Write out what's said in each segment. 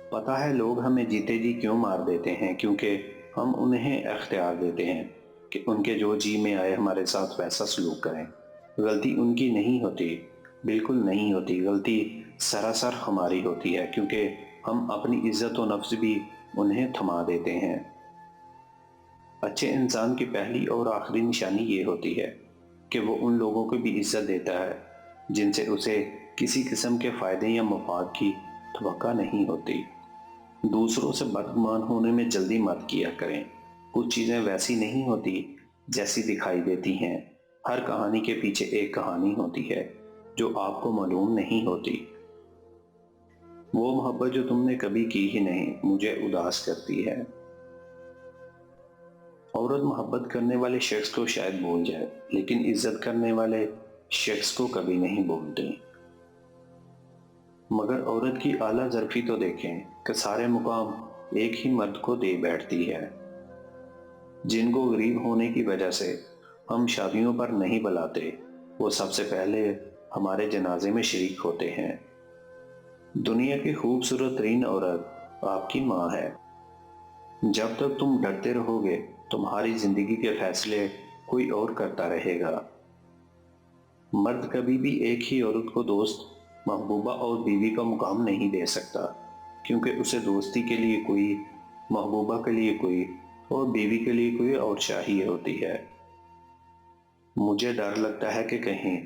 پتہ ہے لوگ ہمیں جیتے جی کیوں مار دیتے ہیں؟ کیونکہ ہم انہیں اختیار دیتے ہیں کہ ان کے جو جی میں آئے ہمارے ساتھ ویسا سلوک کریں۔ غلطی ان کی نہیں ہوتی، بالکل نہیں ہوتی، غلطی سراسر ہماری ہوتی ہے، کیونکہ ہم اپنی عزت و نفس بھی انہیں تھما دیتے ہیں۔ اچھے انسان کی پہلی اور آخری نشانی یہ ہوتی ہے کہ وہ ان لوگوں کو بھی عزت دیتا ہے جن سے اسے کسی قسم کے فائدے یا مفاد کی توقع نہیں ہوتی۔ دوسروں سے بدگمان ہونے میں جلدی مت کیا کریں۔ کچھ چیزیں ویسی نہیں ہوتی جیسی دکھائی دیتی ہیں۔ ہر کہانی کے پیچھے ایک کہانی ہوتی ہے جو آپ کو معلوم نہیں ہوتی۔ وہ محبت جو تم نے کبھی کی ہی نہیں مجھے اداس کرتی ہے۔ عورت محبت کرنے والے شخص کو شاید بھول جائے، لیکن عزت کرنے والے شخص کو کبھی نہیں بھولتی۔ مگر عورت کی اعلیٰ ظرفی تو دیکھیں کہ سارے مقام ایک ہی مرد کو دے بیٹھتی ہے۔ جن کو غریب ہونے کی وجہ سے ہم شادیوں پر نہیں بلاتے، وہ سب سے پہلے ہمارے جنازے میں شریک ہوتے ہیں۔ دنیا کی خوبصورت ترین عورت آپ کی ماں ہے۔ جب تک تم ڈرتے رہو گے تمہاری زندگی کے فیصلے کوئی اور کرتا رہے گا۔ مرد کبھی بھی ایک ہی عورت کو دوست، محبوبہ اور بیوی کا مقام نہیں دے سکتا، کیونکہ اسے دوستی کے لیے کوئی، محبوبہ کے لیے کوئی اور بیوی کے لیے کوئی اور چاہیے ہوتی ہے۔ مجھے ڈر لگتا ہے کہ کہیں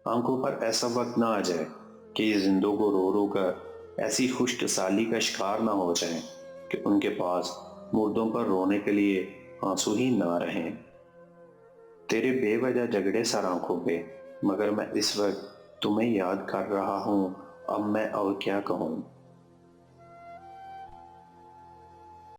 آنکھوں پر ایسا وقت نہ آ جائے کہ یہ زندوں کو رو رو کر ایسی خشک سالی کا شکار نہ ہو جائیں کہ ان کے پاس مردوں پر رونے کے لیے آنسو ہی نہ رہیں۔ تیرے بے وجہ جھگڑے سر آنکھوں پہ، مگر میں اس وقت تمہیں یاد کر رہا ہوں، اب میں اور کیا کہوں۔